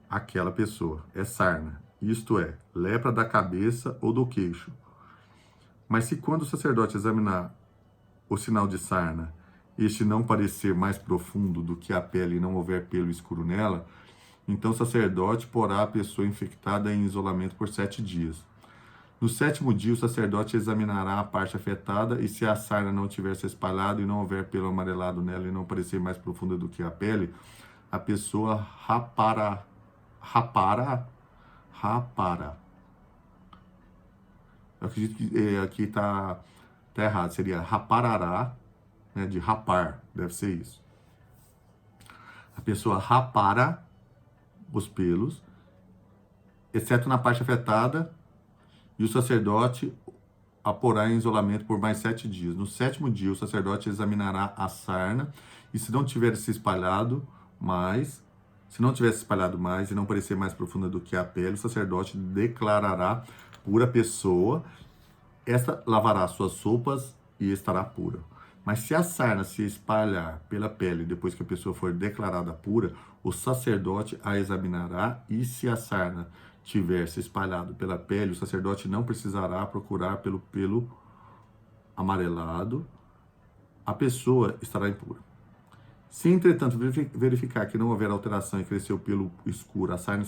Aquela pessoa é sarna. Isto é, lepra da cabeça ou do queixo. Mas se quando o sacerdote examinar o sinal de sarna, este não parecer mais profundo do que a pele e não houver pelo escuro nela, então o sacerdote porá a pessoa infectada em isolamento por 7 dias. No 7º dia, o sacerdote examinará a parte afetada, e se a sarna não tiver se espalhado e não houver pelo amarelado nela e não parecer mais profunda do que a pele, a pessoa rapará. Eu acredito que aqui está errado. Seria raparará, né, de rapar. Deve ser isso. A pessoa rapara os pelos, exceto na parte afetada, e o sacerdote a porá em isolamento por mais 7 dias. No 7º dia, o sacerdote examinará a sarna, e se não tiver se espalhado mais, e não parecer mais profunda do que a pele, o sacerdote declarará pura pessoa. Esta lavará suas sopas e estará pura. Mas se a sarna se espalhar pela pele depois que a pessoa for declarada pura, o sacerdote a examinará, e se a sarna tiver se espalhado pela pele, o sacerdote não precisará procurar pelo pelo amarelado, a pessoa estará impura. Se, entretanto, verificar que não houver alteração e cresceu pelo escuro, a sarna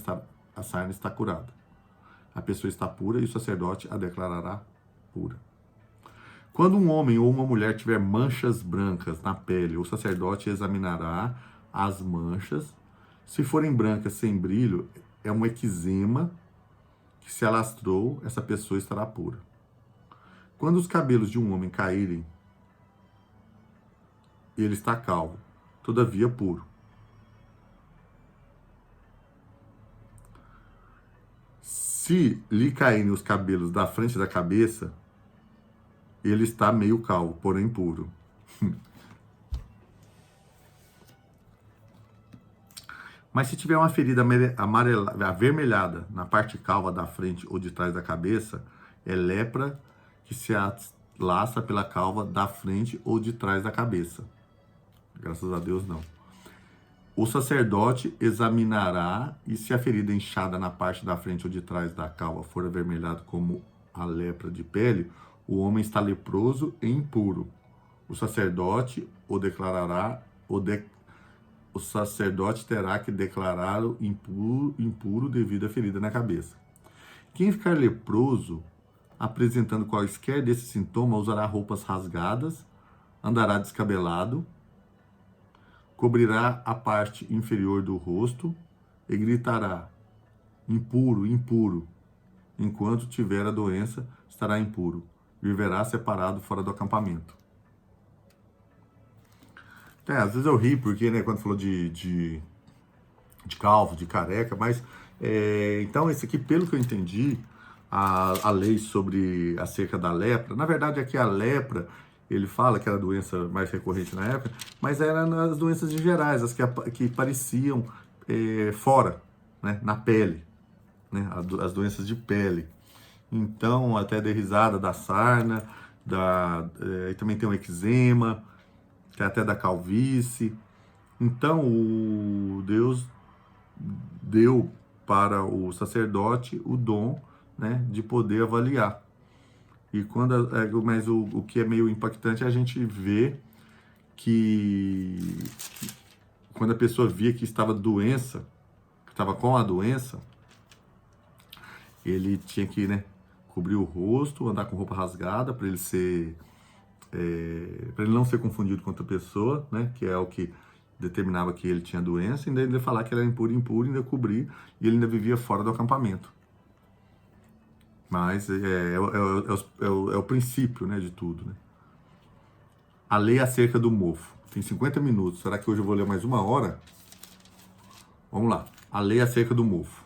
está curada. A pessoa está pura e o sacerdote a declarará pura. Quando um homem ou uma mulher tiver manchas brancas na pele, o sacerdote examinará as manchas. Se forem brancas sem brilho, é um eczema que se alastrou, essa pessoa estará pura. Quando os cabelos de um homem caírem, ele está calvo, todavia puro. Se lhe caírem os cabelos da frente da cabeça, ele está meio calvo, porém puro. Mas se tiver uma ferida avermelhada na parte calva da frente ou de trás da cabeça, é lepra que se alastra pela calva da frente ou de trás da cabeça. Graças a Deus, não. O sacerdote examinará, e se a ferida inchada na parte da frente ou de trás da calva for avermelhada como a lepra de pele, o homem está leproso e impuro. O sacerdote o declarará, o sacerdote terá que declará-lo impuro devido à ferida na cabeça. Quem ficar leproso, apresentando quaisquer desses sintomas, usará roupas rasgadas, andará descabelado, cobrirá a parte inferior do rosto e gritará: impuro, impuro. Enquanto tiver a doença, estará impuro. Viverá separado fora do acampamento. Às vezes eu ri, porque, né, quando falou de calvo, de careca, mas, então, esse aqui, pelo que eu entendi, a lei acerca da lepra, na verdade, aqui a lepra, ele fala que era a doença mais recorrente na época, mas eram as doenças em gerais, as que pareciam fora, né, na pele, né, as doenças de pele. Então, até dei risada da sarna, e também tem o eczema, tem até da calvície. Então, Deus deu para o sacerdote o dom, né, de poder avaliar. E mas o que é meio impactante é a gente ver que quando a pessoa via que estava com a doença, ele tinha que, né, cobrir o rosto, andar com roupa rasgada para ele para ele não ser confundido com outra pessoa, né, que é o que determinava que ele tinha doença, e ainda ele falar que ele era impuro, ainda cobrir, e ele ainda vivia fora do acampamento. Mas é o princípio, né, de tudo, né? A lei acerca do mofo. Tem 50 minutos. Será que hoje eu vou ler mais uma hora? Vamos lá. A lei acerca do mofo.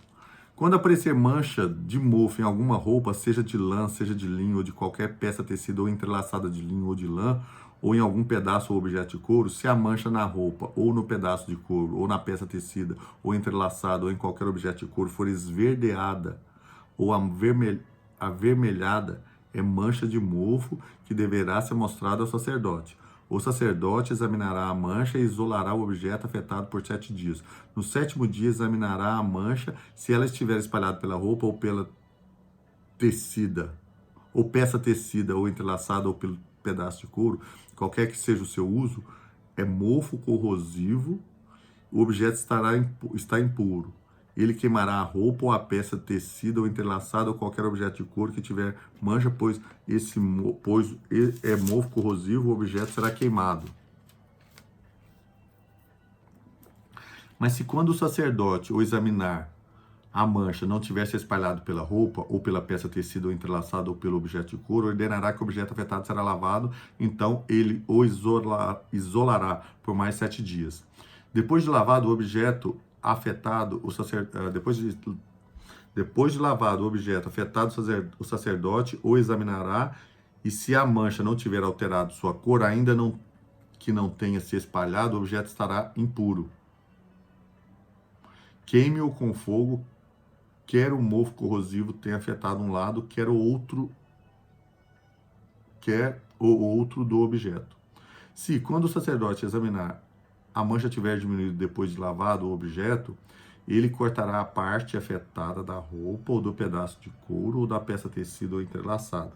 Quando aparecer mancha de mofo em alguma roupa, seja de lã, seja de linho, ou de qualquer peça tecida ou entrelaçada de linho ou de lã, ou em algum pedaço ou objeto de couro, se a mancha na roupa, ou no pedaço de couro, ou na peça tecida, ou entrelaçada, ou em qualquer objeto de couro for esverdeada ou avermelhada, é mancha de mofo que deverá ser mostrada ao sacerdote. O sacerdote examinará a mancha e isolará o objeto afetado por 7 dias. No 7º dia, examinará a mancha. Se ela estiver espalhada pela roupa ou pela tecida, ou peça tecida, ou entrelaçada, ou pelo pedaço de couro, qualquer que seja o seu uso, é mofo corrosivo, o objeto está impuro. Ele queimará a roupa ou a peça tecida ou entrelaçada ou qualquer objeto de couro que tiver mancha, pois é mofo corrosivo, o objeto será queimado. Mas se quando o sacerdote o examinar a mancha não tiver se espalhado pela roupa ou pela peça tecida ou entrelaçada ou pelo objeto de couro, ordenará que o objeto afetado será lavado, então ele o isolará por mais 7 dias. Depois de lavado o objeto afetado, depois de lavado o objeto afetado, o sacerdote o examinará, e se a mancha não tiver alterado sua cor, ainda que não tenha se espalhado, o objeto estará impuro. Queime-o com fogo, quer o mofo corrosivo tenha afetado um lado, quer o outro do objeto. Se, quando o sacerdote examinar, a mancha tiver diminuído depois de lavado o objeto, ele cortará a parte afetada da roupa ou do pedaço de couro ou da peça tecida ou entrelaçada.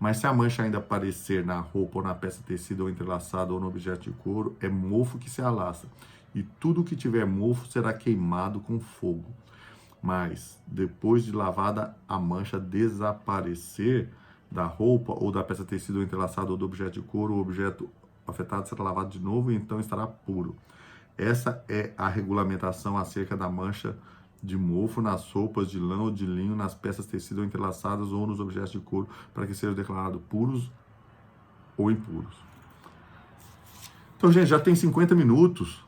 Mas se a mancha ainda aparecer na roupa ou na peça tecida ou entrelaçada ou no objeto de couro, é mofo que se alastra, e tudo que tiver mofo será queimado com fogo. Mas, depois de lavada a mancha desaparecer da roupa ou da peça tecida ou entrelaçada ou do objeto de couro, o objeto afetado será lavado de novo e então estará puro. Essa é a regulamentação acerca da mancha de mofo nas roupas de lã ou de linho, nas peças tecidas ou entrelaçadas ou nos objetos de couro, para que sejam declarados puros ou impuros. Então, gente, já tem 50 minutos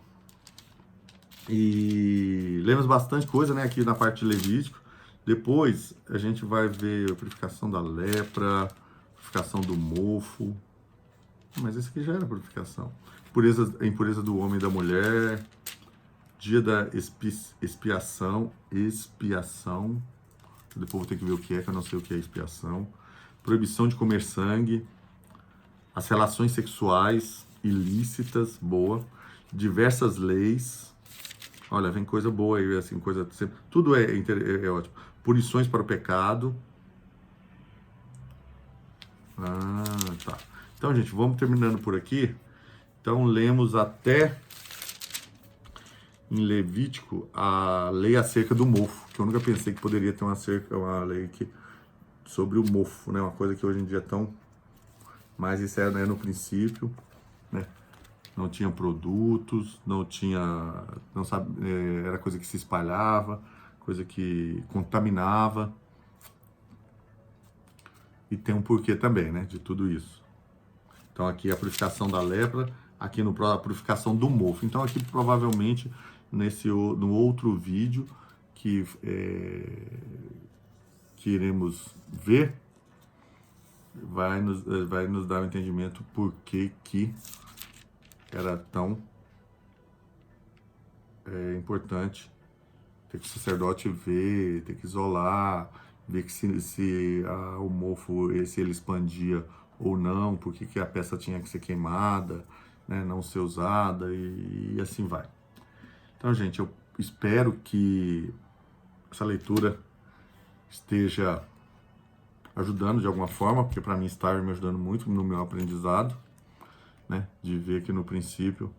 e lemos bastante coisa, né, aqui na parte de Levítico. Depois a gente vai ver a purificação da lepra, purificação do mofo. Mas esse aqui já era purificação. A impureza do homem e da mulher, dia da expiação. Depois vou ter que ver o que eu não sei o que é expiação. Proibição de comer sangue, as relações sexuais ilícitas, boa. Diversas leis. Olha, vem coisa boa aí, assim, coisa... Tudo é ótimo. Punições para o pecado. Tá. Então, gente, vamos terminando por aqui. Então, lemos até em Levítico a lei acerca do mofo, que eu nunca pensei que poderia ter uma lei sobre o mofo, né? Uma coisa que hoje em dia é tão... Mas isso era, né, no princípio, né? Não tinha produtos, era coisa que se espalhava, coisa que contaminava. E tem um porquê também, né, de tudo isso. Então aqui a purificação da lepra, aqui a purificação do mofo. Então aqui provavelmente no outro vídeo que iremos ver, vai nos dar um entendimento por que era tão importante ter que o sacerdote ver, ter que isolar, ver que se o mofo, se ele expandia ou não, por que a peça tinha que ser queimada, né, não ser usada e assim vai. Então, gente, eu espero que essa leitura esteja ajudando de alguma forma, porque para mim está me ajudando muito no meu aprendizado, né, de ver que no princípio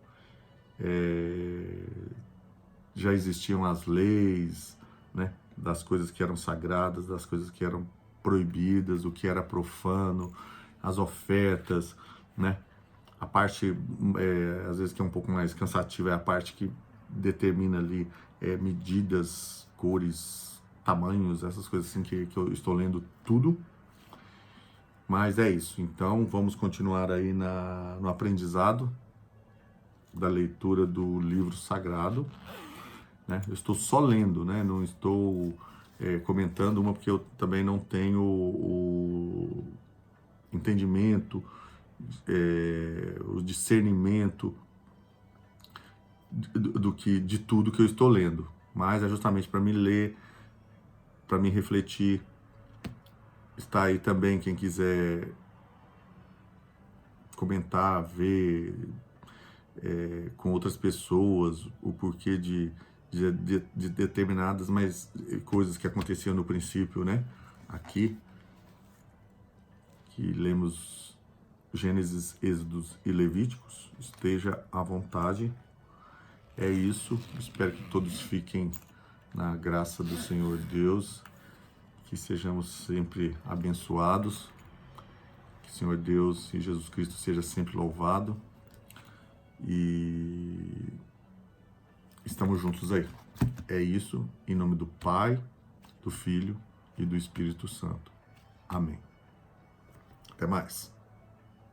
já existiam as leis, né, das coisas que eram sagradas, das coisas que eram proibidas, o que era profano, as ofertas, né? A parte, às vezes, que é um pouco mais cansativa é a parte que determina ali medidas, cores, tamanhos, essas coisas assim que eu estou lendo tudo. Mas é isso. Então, vamos continuar aí no aprendizado da leitura do livro sagrado, né? Eu estou só lendo, né? Não estou comentando uma porque eu também não tenho o entendimento, o discernimento de tudo que eu estou lendo, mas é justamente para me ler, para me refletir. Está aí também quem quiser comentar, ver com outras pessoas o porquê de determinadas coisas que aconteciam no princípio, né? Aqui, que lemos Gênesis, Êxodos e Levíticos, esteja à vontade. É isso, espero que todos fiquem na graça do Senhor Deus, que sejamos sempre abençoados, que o Senhor Deus e Jesus Cristo seja sempre louvado, e estamos juntos aí. É isso, em nome do Pai, do Filho e do Espírito Santo. Amém. Até mais.